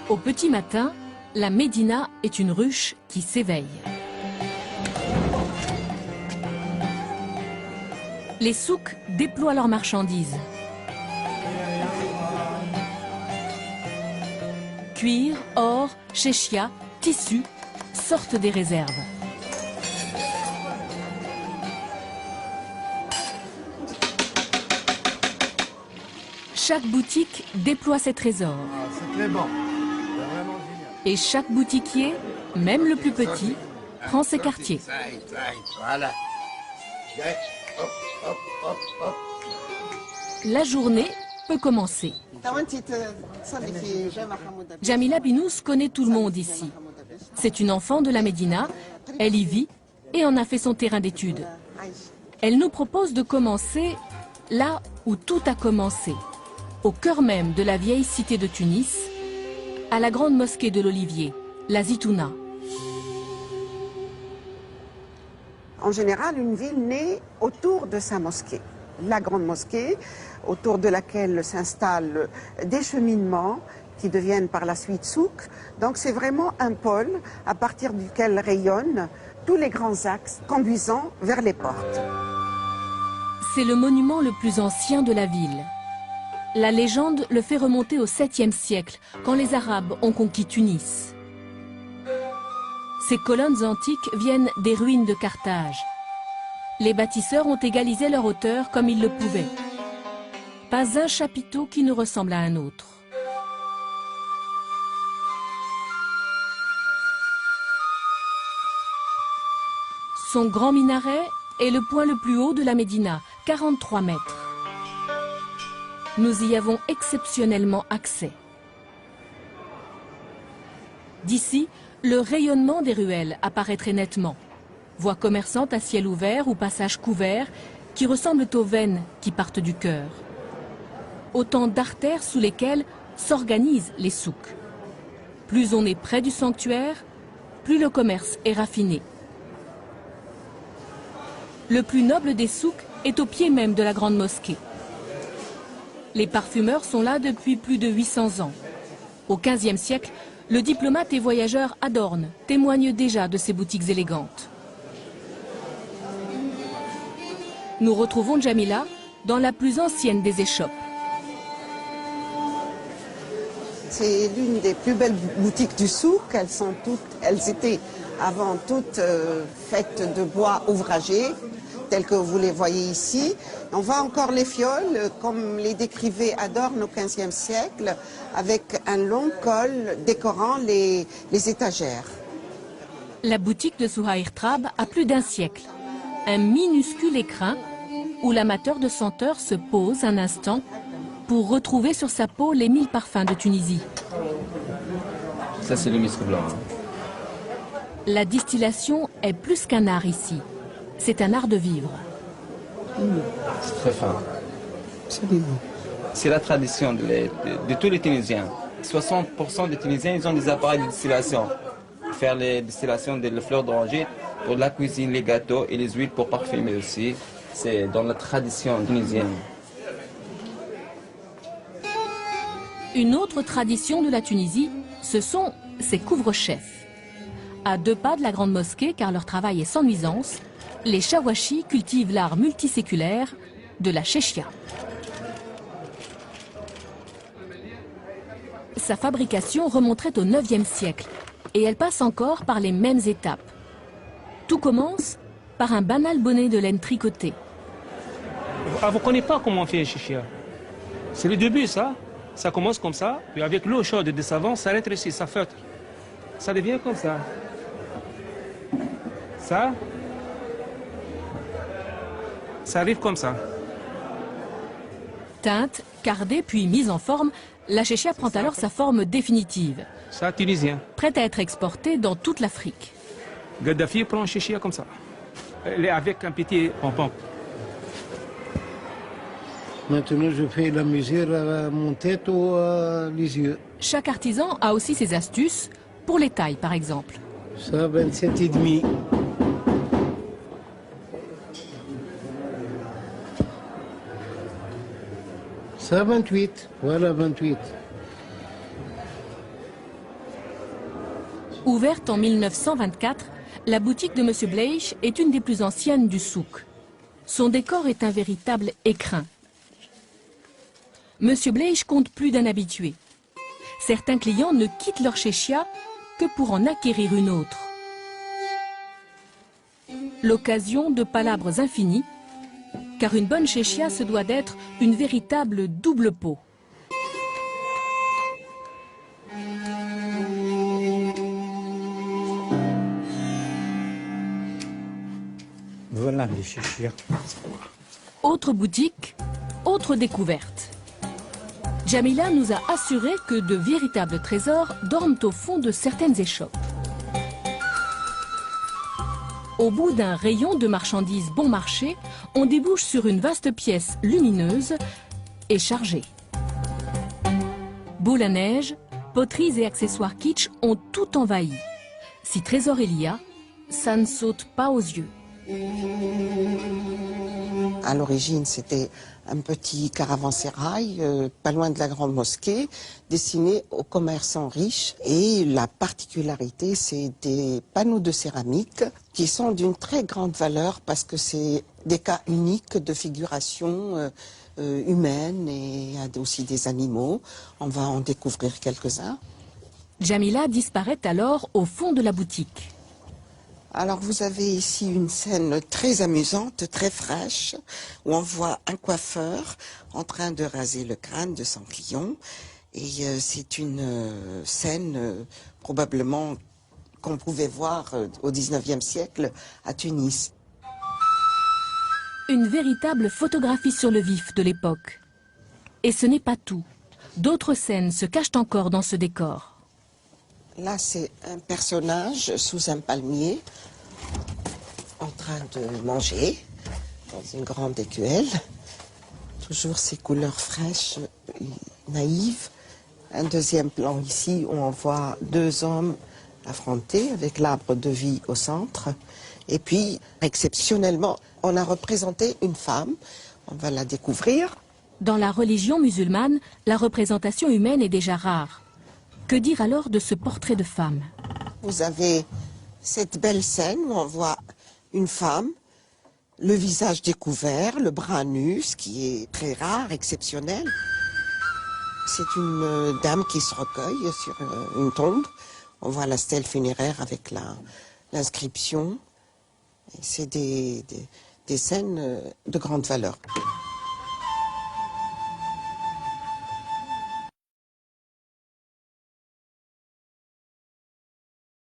Au petit matin, la Médina est une ruche qui s'éveille. Les souks déploient leurs marchandises. Cuir, or, chéchia, tissus sortent des réserves. Chaque boutique déploie ses trésors. C'est très bon. Et chaque boutiquier, même le plus petit, prend ses quartiers. Voilà. La journée peut commencer. Jamila Binous connaît tout le monde ici. C'est une enfant de la Médina, elle y vit et en a fait son terrain d'études. Elle nous propose de commencer là où tout a commencé, au cœur même de la vieille cité de Tunis, à la grande mosquée de l'Olivier, la Zitouna. En général, une ville naît autour de sa mosquée. La grande mosquée, autour de laquelle s'installent des cheminements qui deviennent par la suite souks. Donc c'est vraiment un pôle à partir duquel rayonnent tous les grands axes conduisant vers les portes. C'est le monument le plus ancien de la ville. La légende le fait remonter au 7e siècle, quand les Arabes ont conquis Tunis. Ces colonnes antiques viennent des ruines de Carthage. Les bâtisseurs ont égalisé leur hauteur comme ils le pouvaient. Pas un chapiteau qui ne ressemble à un autre. Son grand minaret est le point le plus haut de la Médina, 43 mètres. Nous y avons exceptionnellement accès. D'ici, le rayonnement des ruelles apparaît très nettement. Voies commerçantes à ciel ouvert ou passages couverts qui ressemblent aux veines qui partent du cœur. Autant d'artères sous lesquelles s'organisent les souks. Plus on est près du sanctuaire, plus le commerce est raffiné. Le plus noble des souks est au pied même de la grande mosquée. Les parfumeurs sont là depuis plus de 800 ans. Au XVe siècle, le diplomate et voyageur Adorne témoigne déjà de ces boutiques élégantes. Nous retrouvons Jamila dans la plus ancienne des échoppes. C'est l'une des plus belles boutiques du souk. Elles étaient avant toutes faites de bois ouvragé, tels que vous les voyez ici. On voit encore les fioles, comme les décrivait Adorne au XVe siècle, avec un long col décorant les étagères. La boutique de Souhaïr Trab a plus d'un siècle. Un minuscule écrin où l'amateur de senteurs se pose un instant pour retrouver sur sa peau les 1000 parfums de Tunisie. Ça, c'est le musc blanc. La distillation est plus qu'un art ici. C'est un art de vivre. C'est très fin. C'est la tradition de tous les Tunisiens. 60% des Tunisiens, ils ont des appareils de distillation. Faire les distillations des fleurs d'oranger pour la cuisine, les gâteaux et les huiles pour parfumer aussi. C'est dans la tradition tunisienne. Une autre tradition de la Tunisie, ce sont ces couvre-chefs. À 2 pas de la grande mosquée, car leur travail est sans nuisance, les Chawashis cultivent l'art multiséculaire de la chéchia. Sa fabrication remonterait au 9e siècle et elle passe encore par les mêmes étapes. Tout commence par un banal bonnet de laine tricoté. Vous ne connaissez pas comment on fait un chéchia. C'est le début, ça. Ça commence comme ça, puis avec l'eau chaude de savon, ça rétrécit, ça feutre. Ça devient comme ça. Ça arrive comme ça. Teinte, cardée puis mise en forme, la chéchia prend alors sa forme définitive. Ça, tunisien. Prête à être exportée dans toute l'Afrique. Gaddafi prend un chéchia comme ça. Elle est avec un petit pompon. Maintenant, je fais la mesure à mon tête ou les yeux. Chaque artisan a aussi ses astuces, pour les tailles par exemple. Ça, 27,5. Ça, 28. Voilà, 28. Ouverte en 1924, la boutique de M. Bleich est une des plus anciennes du souk. Son décor est un véritable écrin. M. Bleich compte plus d'un habitué. Certains clients ne quittent leur chéchia que pour en acquérir une autre. L'occasion de palabres infinies, car une bonne chéchia se doit d'être une véritable double peau. Voilà les chéchias. Autre boutique, autre découverte. Jamila nous a assuré que de véritables trésors dorment au fond de certaines échoppes. Au bout d'un rayon de marchandises bon marché, on débouche sur une vaste pièce lumineuse et chargée. Boules à neige, poteries et accessoires kitsch ont tout envahi. Si trésor il y a, ça ne saute pas aux yeux. À l'origine, c'était un petit caravansérail, pas loin de la grande mosquée, destiné aux commerçants riches. Et la particularité, c'est des panneaux de céramique qui sont d'une très grande valeur parce que c'est des cas uniques de figuration humaine et aussi des animaux. On va en découvrir quelques-uns. Jamila disparaît alors au fond de la boutique. Alors vous avez ici une scène très amusante, très fraîche, où on voit un coiffeur en train de raser le crâne de son client. Et c'est une scène probablement qu'on pouvait voir au 19e siècle à Tunis. Une véritable photographie sur le vif de l'époque. Et ce n'est pas tout. D'autres scènes se cachent encore dans ce décor. Là, c'est un personnage sous un palmier, en train de manger, dans une grande écuelle. Toujours ces couleurs fraîches, naïves. Un deuxième plan ici, où on voit deux hommes affrontés, avec l'arbre de vie au centre. Et puis, exceptionnellement, on a représenté une femme. On va la découvrir. Dans la religion musulmane, la représentation humaine est déjà rare. Que dire alors de ce portrait de femme? Vous avez cette belle scène où on voit une femme, le visage découvert, le bras nu, ce qui est très rare, exceptionnel. C'est une dame qui se recueille sur une tombe. On voit la stèle funéraire avec l'inscription. C'est des scènes de grande valeur.